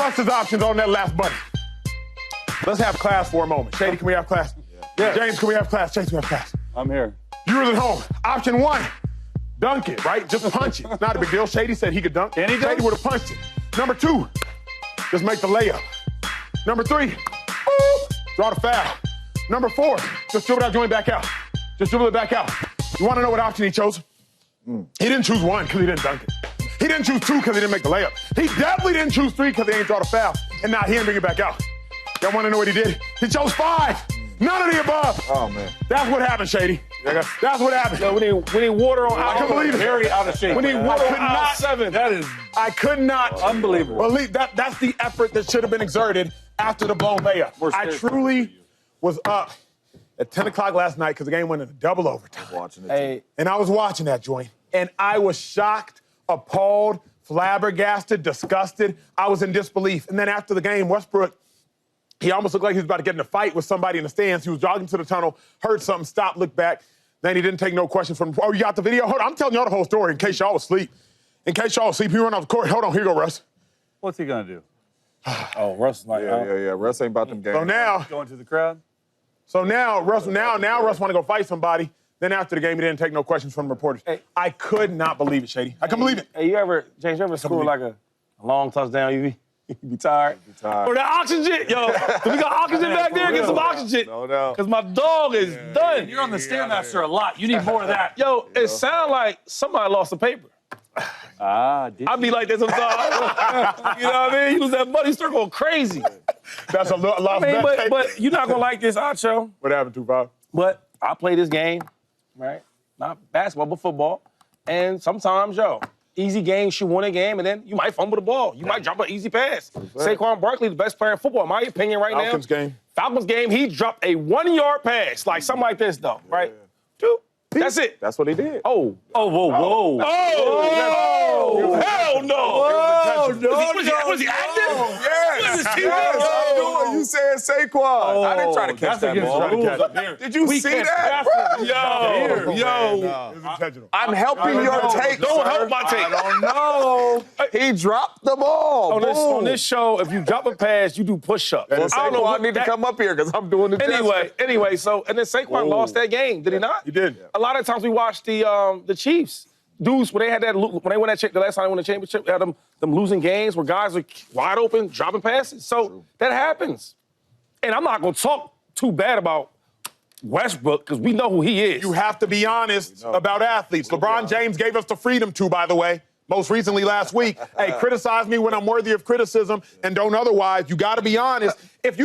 Russ's options on that last button. Let's have class for a moment. Shady, can we have class? Yeah. James, can we have class? Chase, can we have class? I'm here. Viewers at home, option 1, dunk it, right? Just punch it. It's not a big deal. Shady said he could dunk. Can he dunk? Shady would have punched it. Number 2, just make the layup. Number 3, boop, draw the foul. Number 4, just dribble that joint back out. Just dribble it back out. You want to know what option he chose? He didn't choose 1 because he didn't dunk it. He didn't choose 2 because he didn't make the layup. He definitely didn't choose 3 because he ain't draw the foul. And now he didn't bring it back out. Y'all want to know what he did? He chose 5. None of the above. Oh, man. That's what happened, Shady. That's what happened. Yo, we need water on I aisle. can believe it. Very out of shape. We need water on aisle 7. That is I could not unbelievable. believe that's the effort that should have been exerted after the blown layup. I truly was up at 10 o'clock last night because the game went into double overtime. Watching it. Hey, And I was watching that joint, and I was shocked, appalled, flabbergasted, disgusted. I was in disbelief. And then after the game, Westbrook, he almost looked like he was about to get in a fight with somebody in the stands. He was jogging to the tunnel, heard something, stopped, looked back. Then he didn't take no questions from, oh, you got the video? Hold on, I'm telling y'all the whole story in case y'all was asleep. In case y'all was asleep, he run off the court. Hold on, here you go, Russ. what's he gonna do? Oh, Russ like Yeah. Russ ain't about them games. So now, going to the crowd. Russ want to go fight somebody. Then after the game, he didn't take no questions from reporters. Hey. I could not believe it, Shady. I couldn't believe it. Hey, James, you ever score like a long touchdown? You be tired? tired. Or the oxygen, yo. Do we got oxygen back there? Get some oxygen. No doubt. Because my dog is done. You're on the Stairmaster a lot. You need more of that. Yo, it sounds like somebody lost the paper. I be like that sometimes. You know what I mean? You lose that money, you start going crazy. That's a lot But you're not going to like this, Acho. What happened, Tupac? But I play this game, right? Not basketball, but football. And sometimes, easy games, you win a game, and then you might fumble the ball. You might drop an easy pass. Saquon Barkley, the best player in football, in my opinion, right Falcons now. game. Falcons game, he dropped a 1-yard pass, like something like this, though, right? Two. That's it. That's what he did. Oh, whoa. Oh, hell no. Was he active? Yes. You said Saquon. I didn't try to catch that ball. Did you see that? It was intentional. I'm helping your take, Don't sir. help my take. I don't know. He dropped the ball. On this show, if you drop a pass, you do push-ups. Well, I don't know Saquon what need to that- come up here because I'm doing the Anyway, so and then Saquon lost that game, did he not? He did. A lot of times we watched the Chiefs. Dudes, when they won the last time they won the championship, they had them losing games where guys are wide open, dropping passes. So that happens. And I'm not gonna talk too bad about Westbrook because we know who he is. You have to be honest about athletes. LeBron James gave us the freedom to, by the way, most recently last week. Hey, criticize me when I'm worthy of criticism and don't otherwise. You got to be honest. If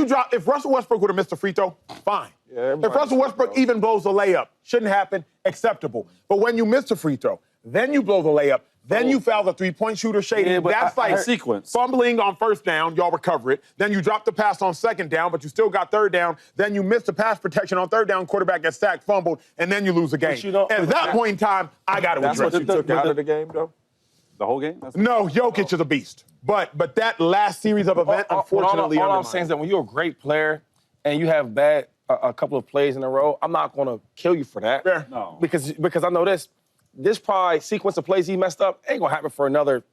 Russell Westbrook would have missed a free throw, fine. If Russell Westbrook even blows a layup, shouldn't happen, acceptable. But when you miss a free throw, then you blow the layup, then you foul the three-point shooter, Shady. Yeah, but that's like sequence. Fumbling on first down, y'all recover it. Then you drop the pass on second down, but you still got third down. Then you miss the pass protection on third down, quarterback gets sacked, fumbled, and then you lose the game. At that point in time, I got to That's address what you it. took out of the game, though? The whole game? No, Jokic is a beast. But that last series of events, unfortunately, all I'm saying is that when you're a great player and you have a couple of plays in a row, I'm not going to kill you for that. Fair. No. Because I know this probably sequence of plays he messed up ain't going to happen for another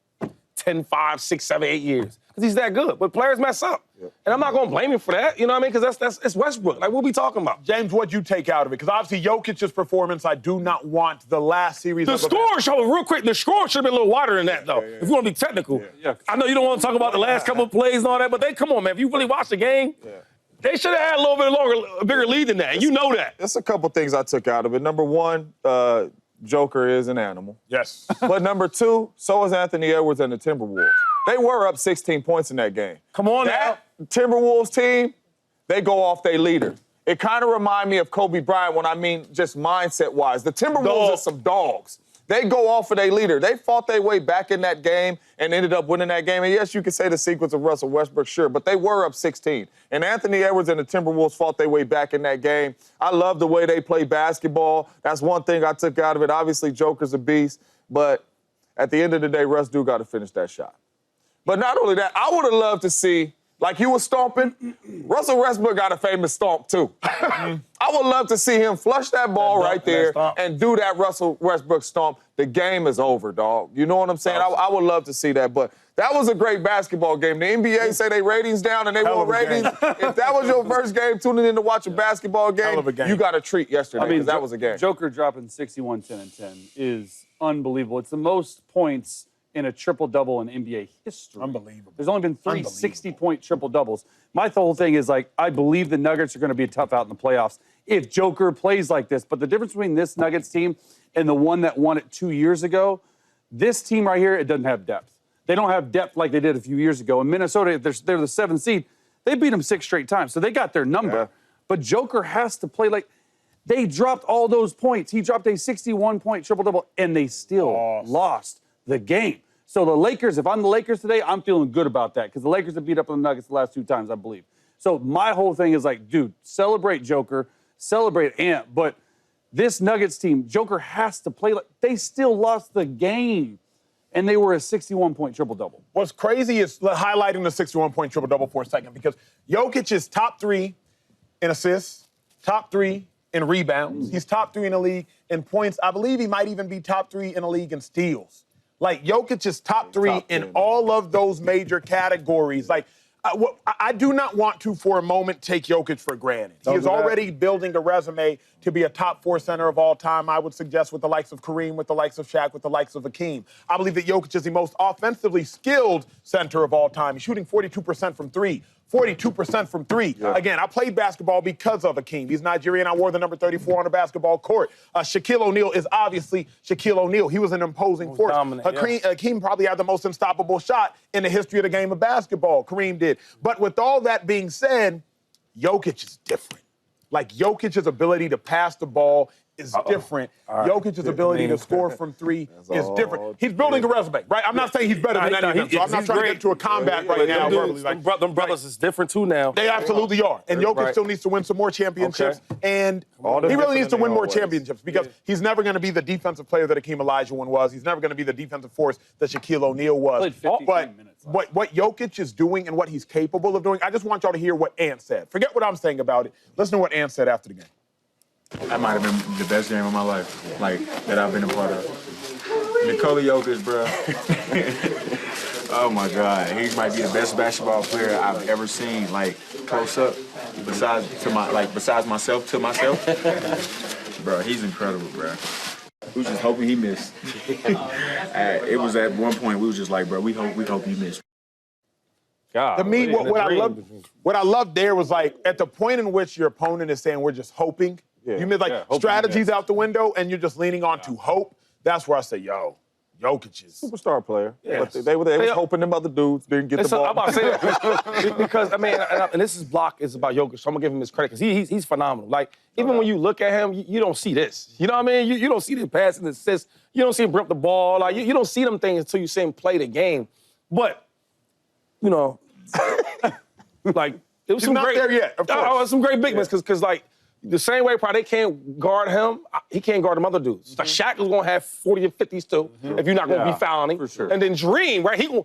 10, 5, 6, 7, 8 years. Because he's that good. But players mess up. Yep. And I'm not going to blame him for that. You know what I mean? Because it's Westbrook. Like, what we talking about? James, what'd you take out of it? Because obviously Jokic's performance, I do not want the last series The score should have been a little wider than that, though, if you want to be technical. Yeah. I know you don't want to talk about the last couple of plays and all that, but come on, man. If you really watch the game, they should have had a little bit a bigger lead than that, and you know that. There's a couple things I took out of it. Number one, Joker is an animal. Yes. But number two, so is Anthony Edwards and the Timberwolves. They were up 16 points in that game. Come on that Timberwolves team, they go off their leader. It kind of reminds me of Kobe Bryant when I mean just mindset-wise. The Timberwolves are some dogs. They go off of their leader. They fought their way back in that game and ended up winning that game. And yes, you can say the sequence of Russell Westbrook, sure, but they were up 16. And Anthony Edwards and the Timberwolves fought their way back in that game. I love the way they play basketball. That's one thing I took out of it. Obviously, Joker's a beast, but at the end of the day, Russ do got to finish that shot. But not only that, I would have loved to see, like you were stomping, Russell Westbrook got a famous stomp, too. I would love to see him flush that ball right there and do that Russell Westbrook stomp. The game is over, dog. You know what I'm saying? I would love to see that. But That was a great basketball game. The NBA say they ratings down and they want ratings. If that was your first game tuning in to watch a basketball game, you got a treat yesterday. I mean, that was a game. Joker dropping 61, 10, and 10 is unbelievable. It's the most points in a triple-double in NBA history. Unbelievable. There's only been 3 60-point triple-doubles. My whole thing is, like, I believe the Nuggets are going to be tough out in the playoffs if Joker plays like this. But the difference between this Nuggets team and the one that won it 2 years ago, this team right here, it doesn't have depth. They don't have depth like they did a few years ago. In Minnesota, they're the 7th seed. They beat them 6 straight times, so they got their number. Yeah. But Joker has to play like they dropped all those points. He dropped a 61-point triple-double, and they still lost the game. So the Lakers, if I'm the Lakers today, I'm feeling good about that because the Lakers have beat up on the Nuggets the last 2 times, I believe. So my whole thing is like, dude, celebrate Joker, celebrate Ant, but this Nuggets team, Joker has to play like they still lost the game. And they were a 61-point triple-double. What's crazy is highlighting the 61-point triple-double for a second because Jokic is top 3 in assists, top 3 in rebounds. He's top 3 in the league in points. I believe he might even be top 3 in the league in steals. Like, Jokic is top 3 in all of those major categories. Like, I do not want to, for a moment, take Jokic for granted. He is already building a resume to be a top 4 center of all time, I would suggest, with the likes of Kareem, with the likes of Shaq, with the likes of Hakeem. I believe that Jokic is the most offensively skilled center of all time. He's shooting 42% from 3. 42% from 3. Yeah. Again, I played basketball because of Hakeem. He's Nigerian. I wore the number 34 on the basketball court. Shaquille O'Neal is obviously Shaquille O'Neal. He was an imposing force. Hakeem probably had the most unstoppable shot in the history of the game of basketball. Kareem did. But with all that being said, Jokic is different. Like, Jokic's ability to pass the ball is different. Jokic's ability to score from 3 is different. He's building a resume, right? I'm not saying he's better than any of them, so I'm not trying to get into a combat right now. Them brothers is different, too, now. They absolutely are. And Jokic still needs to win some more championships. And he really needs to win more championships because he's never going to be the defensive player that Hakeem Olajuwon was. He's never going to be the defensive force that Shaquille O'Neal was. But what Jokic is doing and what he's capable of doing, I just want y'all to hear what Ant said. Forget what I'm saying about it. Listen to what Ant said after the game. That might have been the best game of my life, like, that I've been a part of. Nikola Jokic, bro. Oh, my God. He might be the best basketball player I've ever seen, like, close up, besides myself, to myself. Bro, he's incredible, bro. We was just hoping he missed. It was at one point, we was just like, bro, we hope he missed. God, to me, what I loved there was, like, at the point in which your opponent is saying we're just hoping, you mean, like, strategies out the window and you're just leaning on to hope, that's where I say, yo, Jokic is superstar player. Yes. But they was hoping them other dudes didn't get the ball. I'm about to say that because, I mean, and this block is about Jokic, so I'm going to give him his credit because he's phenomenal. Like, even when you look at him, you don't see this. You know what I mean? You don't see the pass and assists. You don't see him rip the ball. Like, you don't see them things until you see him play the game. But, you know, like, it was some great. There yet, of course. Some great big ones because, like, the same way probably they can't guard him, he can't guard them other dudes. Like, Shaq is going to have 40 and 50s too, if you're not going to be fouling him. For sure. And then Dream, right? Dream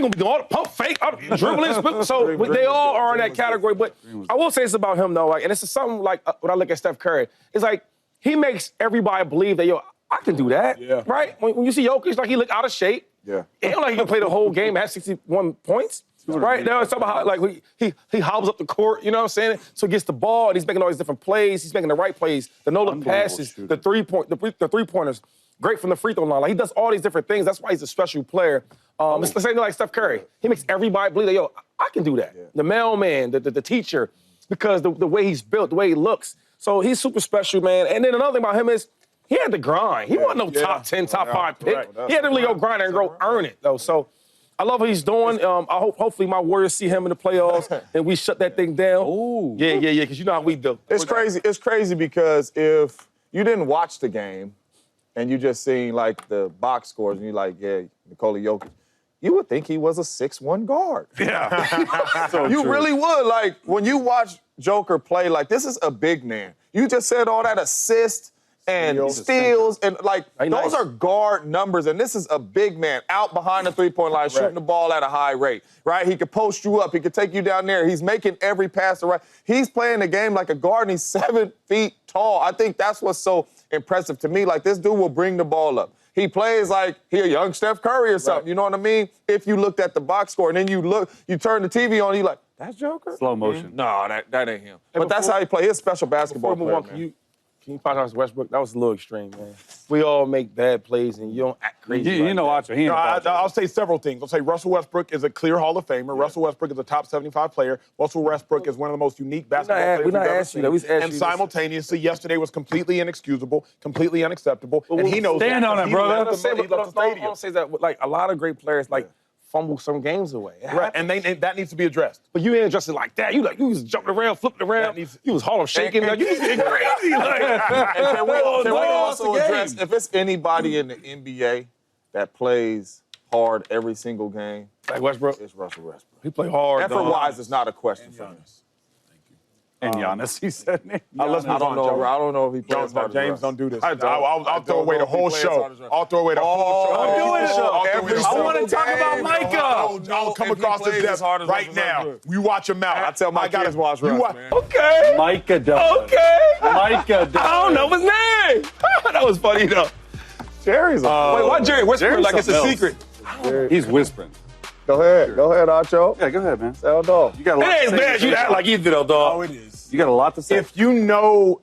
going to be doing all the pump fake, dribbling. So they all are in that category. But I will say this about him, though, like, and this is something like when I look at Steph Curry, it's like he makes everybody believe that, yo, I can do that, right? When you see Jokic, like, he look out of shape. Yeah. It ain't like he can play the whole game and have 61 points. Right now, it's about how, like, he hobbles up the court, you know what I'm saying? So he gets the ball, and he's making all these different plays. He's making the right plays, the no-look passes, the three-pointers, great from the free throw line. Like, he does all these different things. That's why he's a special player. It's the same thing like Steph Curry. He makes everybody believe that, yo, I can do that. Yeah. The mailman, the teacher, because the way he's built, the way he looks. So he's super special, man. And then another thing about him is he had to grind. He wasn't no top 10, top 5 pick. He had to really go grind and go earn it, though. So I love what he's doing. Hopefully my Warriors see him in the playoffs and we shut that thing down. Ooh. Yeah, because you know how we do. It's crazy. It's crazy because if you didn't watch the game and you just seen, like, the box scores and you're like, yeah, Nikola Jokic, you would think he was a 6'1" guard. Yeah. So you really would. Like, when you watch Joker play, like, this is a big man. You just said all that assist and steals, and, like, those are guard numbers, and this is a big man out behind the three-point line, shooting the ball at a high rate, right? He could post you up. He could take you down there. He's making every pass right. He's playing the game like a guard, and he's 7 feet tall. I think that's what's so impressive to me. Like, this dude will bring the ball up. he plays like he a young Steph Curry or something. Right. You know what I mean? If you looked at the box score and then you turn the TV on, you like, that's Joker? Slow motion. No, that ain't him. But that's how he play. He's a special basketball player, man. Can you apologize to Westbrook? That was a little extreme, man. We all make bad plays, and you don't act crazy. You know, Acho, I'll say several things. I'll say Russell Westbrook is a clear Hall of Famer. Yeah. Russell Westbrook is a top 75 player. Russell Westbrook is one of the most unique basketball players we've ever seen. And simultaneously, yesterday was completely inexcusable, completely unacceptable, and he knows stand on it, brother. Don't say that. Like, a lot of great players, fumble some games away. Right, and that needs to be addressed. But you ain't addressed it like that. You was jumping around, flipping around. You was Harlem shaking. You was getting crazy. And can we also address, if it's anybody in the NBA that plays hard every single game, like Westbrook, it's Russell Westbrook. He play hard. Effort-wise, it's not a question for him. And Giannis, he said. I don't know if he plays hard. James, don't do this. I'll throw away the whole show. I'll throw away the whole show. I'm doing it. I want to talk about Micah. I'll come across this desk right now. You watch your mouth. I tell my kids watch Russ, man. Okay. Micah does. Okay. Micah does. I don't know his name. That was funny, though. Jerry's Wait, why Jerry whispering like it's a secret? He's whispering. Go ahead, Acho. Yeah, go ahead, man. Sound off. You got a lot it ain't bad. You act like either, though, dog. Oh, it is. You got a lot to say. If you know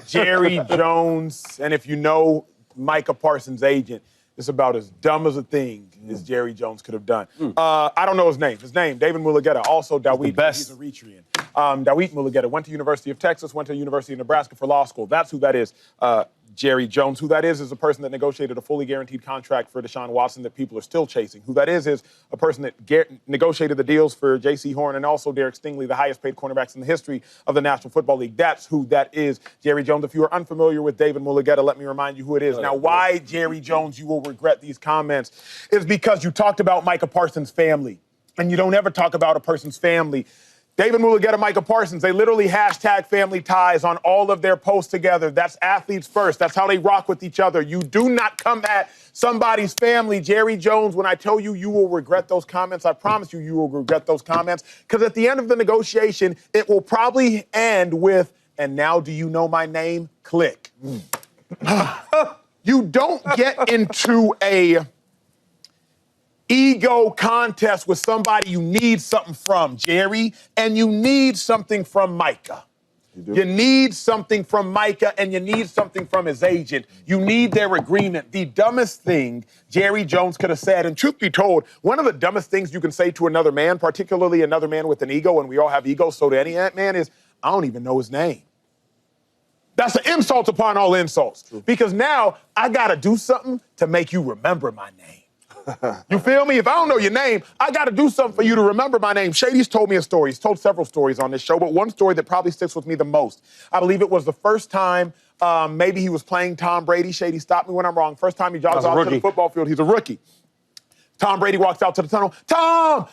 Jerry Jones and if you know Micah Parsons' agent, it's about as dumb as a thing as Jerry Jones could have done. I don't know his name. David Mulugeta, also Dawit. He's a Eritrean. Dawit Mulugeta went to University of Texas, went to University of Nebraska for law school. That's who that is. Jerry Jones. Who that is a person that negotiated a fully guaranteed contract for Deshaun Watson that people are still chasing. Who that is a person that negotiated the deals for J.C. Horn and also Derek Stingley, the highest paid cornerbacks in the history of the National Football League. That's who that is, Jerry Jones. If you are unfamiliar with David Mulugeta, let me remind you who it is. Now, why, Jerry Jones, you will regret these comments is because you talked about Micah Parsons' family, and you don't ever talk about a person's family. David Mulugeta, Micah Parsons, they literally hashtag family ties on all of their posts together. That's athletes first. That's how they rock with each other. You do not come at somebody's family. Jerry Jones, when I tell you you will regret those comments, I promise you will regret those comments. Because at the end of the negotiation, it will probably end with, and now do you know my name? Click. You don't get into a ego contest with somebody you need something from, Jerry, and you need something from Micah. You need something from Micah, and you need something from his agent. You need their agreement. The dumbest thing Jerry Jones could have said, and truth be told, one of the dumbest things you can say to another man, particularly another man with an ego, and we all have egos, so to any man, is, I don't even know his name. That's an insult upon all insults. Because now I got to do something to make you remember my name. You feel me? If I don't know your name, I got to do something for you to remember my name. Shady's told me a story. He's told several stories on this show, but one story that probably sticks with me the most. I believe it was the first time maybe he was playing Tom Brady. Shady, stop me when I'm wrong. First time he jogs out to the football field, he's a rookie. Tom Brady walks out to the tunnel. Tom!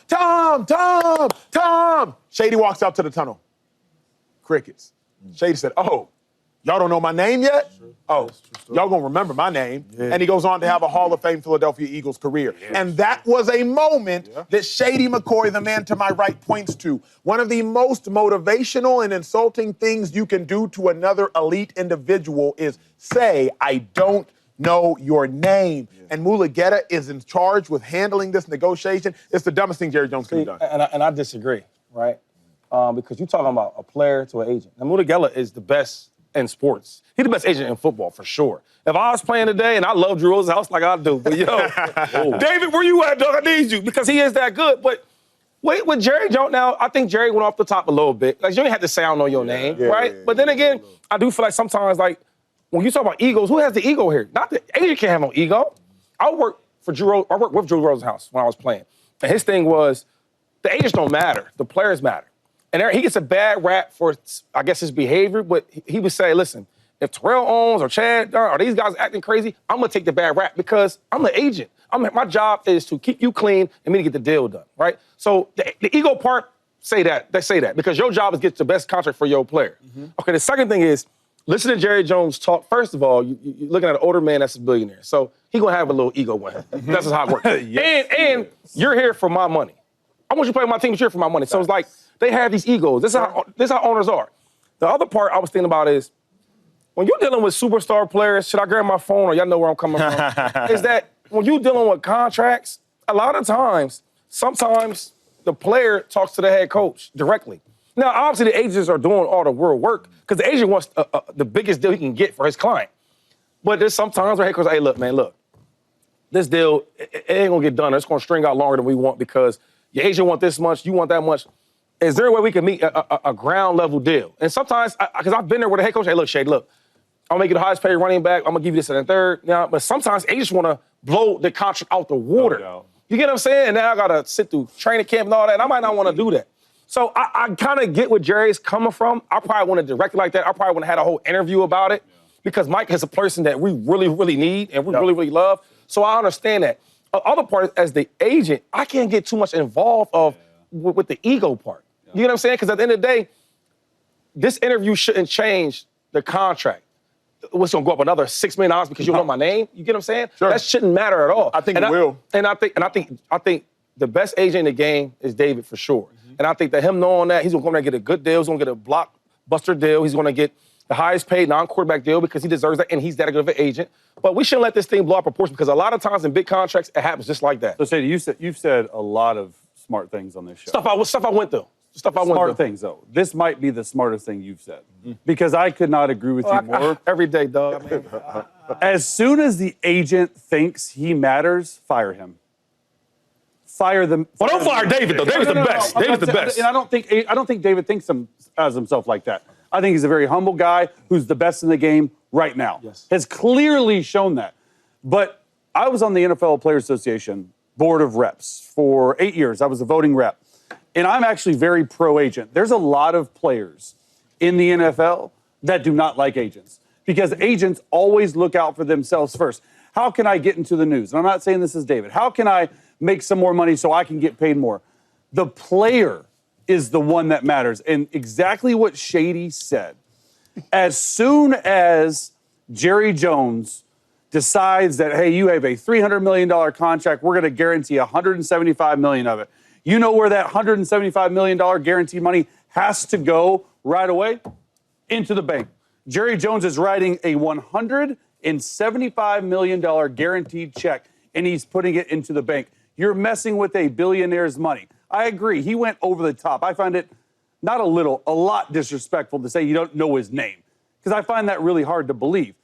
Shady walks out to the tunnel. Crickets. Shady said, oh, y'all don't know my name yet? Oh, y'all gonna remember my name. Yeah. And he goes on to have a Hall of Fame Philadelphia Eagles career. Yes. And that was a moment that Shady McCoy, the man to my right, points to. One of the most motivational and insulting things you can do to another elite individual is say, I don't know your name. Yeah. And Mulugeta is in charge with handling this negotiation. It's the dumbest thing Jerry Jones could have done. And I disagree, right? Because you're talking about a player to an agent. And Mulugeta is the best in sports. He's the best agent in football, for sure. If I was playing today, and I love Drew Rose's house like I do, but yo, David, where you at, dog? I need you, because he is that good. But wait, with Jerry Jones now, I think Jerry went off the top a little bit. Like, you ain't have to say I don't know your name, right? But then again, I do feel like sometimes, like, when you talk about egos, who has the ego here? Not the agent can't have no ego. I worked with Drew Rose's house when I was playing. And his thing was, the agents don't matter. The players matter. And he gets a bad rap for, I guess, his behavior, but he would say, listen, if Terrell Owens or Chad or these guys acting crazy, I'm going to take the bad rap because I'm the agent. My job is to keep you clean and me to get the deal done, right? So the ego part, they say that because your job is to get the best contract for your player. Mm-hmm. Okay, the second thing is, listen to Jerry Jones talk. First of all, you're looking at an older man that's a billionaire. So he's going to have a little ego with him. Mm-hmm. That's just how it works. And you're here for my money. I want you to play on my team, but you're here for my money. So it's like, they have these egos. This is how owners are. The other part I was thinking about is, when you're dealing with superstar players, should I grab my phone or y'all know where I'm coming from? Is that when you're dealing with contracts, a lot of times, sometimes the player talks to the head coach directly. Now, obviously, the agents are doing all the real work because the agent wants the biggest deal he can get for his client. But there's sometimes where head coach, hey, look, man, look, this deal, it ain't gonna get done. It's gonna string out longer than we want because your agent want this much, you want that much. Is there a way we can meet a ground level deal? And sometimes, because I've been there with the head coach, hey, look, Shade, look, I'll make you the highest paid running back. I'm gonna give you this and a third. Now, but sometimes agents wanna blow the contract out the water. You get what I'm saying? And now I gotta sit through training camp and all that, and I might not wanna do that. So I kind of get where Jerry's coming from. I probably want to direct it like that. I probably want to have a whole interview about it because Mike is a person that we really, really need and we really, really love. So I understand that. The other part is, as the agent, I can't get too much involved with the ego part. You know what I'm saying? Because at the end of the day, this interview shouldn't change the contract. What's going to go up another $6 million because you know my name? You get what I'm saying? Sure. That shouldn't matter at all. I think it will. And I think the best agent in the game is David for sure. And I think that him knowing that, he's going to get a good deal. He's going to get a blockbuster deal. He's going to get the highest paid non-quarterback deal because he deserves that, and he's that good of an agent. But we shouldn't let this thing blow out proportion because a lot of times in big contracts, it happens just like that. So, Shady, you've said a lot of smart things on this show. Stuff I went through. Smart things, though. This might be the smartest thing you've said because I could not agree with you more. Every day, dog. I mean, as soon as the agent thinks he matters, fire him. Fire them. Well, don't fire David, though. David's the best. David's the best. And I don't think David thinks as himself like that. I think he's a very humble guy who's the best in the game right now. Yes. Has clearly shown that. But I was on the NFL Players Association Board of Reps for 8 years. I was a voting rep. And I'm actually very pro-agent. There's a lot of players in the NFL that do not like agents because agents always look out for themselves first. How can I get into the news? And I'm not saying this is David. How can I make some more money so I can get paid more? The player is the one that matters. And exactly what Shady said. As soon as Jerry Jones decides that, hey, you have a $300 million contract, we're going to guarantee $175 million of it. You know where that $175 million guaranteed money has to go right away? Into the bank. Jerry Jones is writing a $175 million guaranteed check, and he's putting it into the bank. You're messing with a billionaire's money. I agree. He went over the top. I find it not a lot disrespectful to say you don't know his name, because I find that really hard to believe.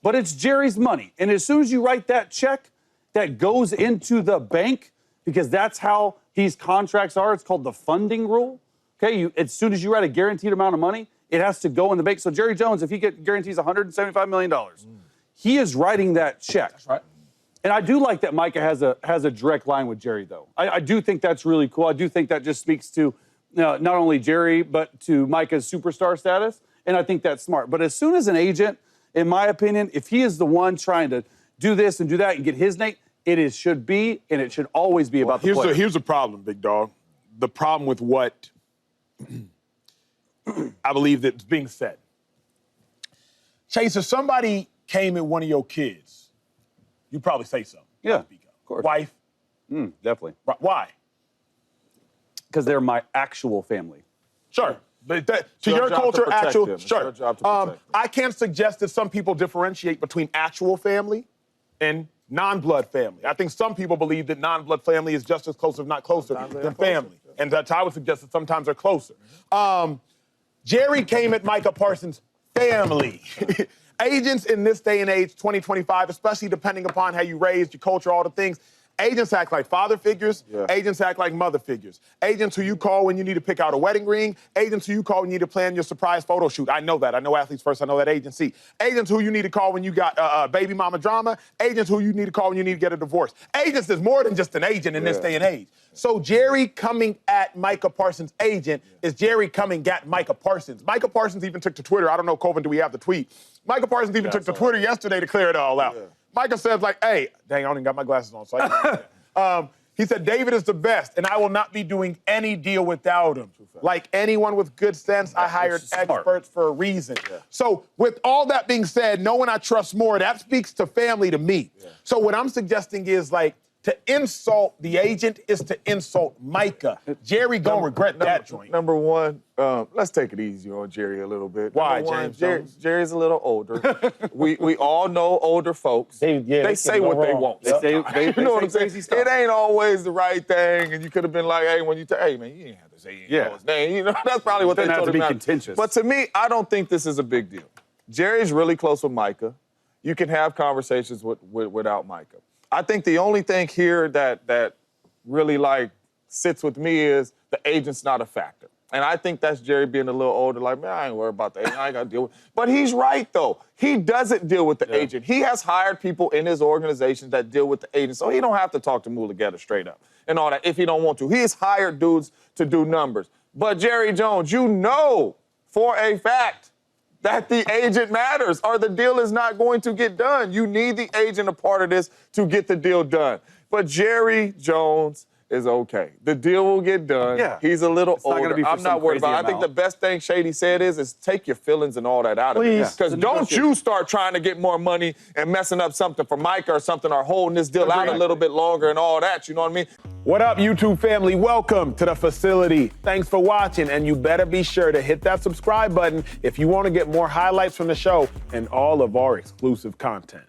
But it's Jerry's money. And as soon as you write that check, that goes into the bank, because that's how these contracts are. It's called the funding rule. Okay, as soon as you write a guaranteed amount of money, it has to go in the bank. So Jerry Jones, if he guarantees $175 million, he is writing that check. That's right. And I do like that Micah has a direct line with Jerry, though. I do think that's really cool. I do think that just speaks to not only Jerry, but to Micah's superstar status. And I think that's smart. But as soon as an agent, in my opinion, if he is the one trying to do this and do that and get his name, should be, and it should always be about the player. Here's the problem, big dog. The problem with what I believe that's being said. Chase, if somebody came at one of your kids, you'd probably say something. Yeah, of course. Wife? Definitely. Why? Because they're my actual family. Sure. But to your your job culture, to protect actual, them. It's sure. your job to protect them. I can't suggest that some people differentiate between actual family and non-blood family. I think some people believe that non-blood family is just as close, if not closer, than family. And that's how I would suggest that sometimes they're closer. Jerry came at Micah Parsons' family. Agents in this day and age, 2025, especially depending upon how you raised, your culture, all the things, agents act like father figures. Yeah. Agents act like mother figures. Agents who you call when you need to pick out a wedding ring. Agents who you call when you need to plan your surprise photo shoot. I know that. I know athletes first. I know that agency. Agents who you need to call when you got baby mama drama. Agents who you need to call when you need to get a divorce. Agents is more than just an agent in this day and age. So Jerry coming at Micah Parsons' agent is Jerry coming at Micah Parsons. Micah Parsons even took to Twitter. I don't know, Colvin, do we have the tweet? Micah Parsons even took to Twitter yesterday to clear it all out. Yeah. Micah says, like, hey, dang, I don't even got my glasses on, so I can't he said, David is the best, and I will not be doing any deal without him. Like anyone with good sense, I hired experts for a reason. Yeah. So with all that being said, no one I trust more, that speaks to family to me. Yeah. So what I'm suggesting is, like, To insult the agent is to insult Micah. Jerry gonna regret that joint. Number one, let's take it easy on Jerry a little bit. Why, Number one, James Jones? Jerry's a little older. we all know older folks. They say what they want. They you know what I'm saying? crazy stuff. It ain't always the right thing, and you could have been like, hey, when you hey man, you didn't have to say his name. You know, that's probably what they Doesn't have told to him. be contentious. But to me, I don't think this is a big deal. Jerry's really close with Micah. You can have conversations without Micah. I think the only thing here that really like sits with me is the agent's not a factor. And I think that's Jerry being a little older, like, man, I ain't worried about the agent. I ain't got to deal with it. But he's right, though. He doesn't deal with the agent. He has hired people in his organization that deal with the agent, so he don't have to talk to Mulugeta straight up and all that if he don't want to. He has hired dudes to do numbers. But Jerry Jones, you know for a fact that the agent matters or the deal is not going to get done. You need the agent a part of this to get the deal done. But Jerry Jones is okay. The deal will get done. Yeah. He's a little not older. gonna be for I'm some not worried crazy about it. I think amount. the best thing Shady said is take your feelings and all that out of it. Please. Because The don't negotiation. you start trying to get more money and messing up something for Micah or something or holding this deal out a little bit longer and all that. You know what I mean? What up, YouTube family? Welcome to the facility. Thanks for watching, and you better be sure to hit that subscribe button if you want to get more highlights from the show and all of our exclusive content.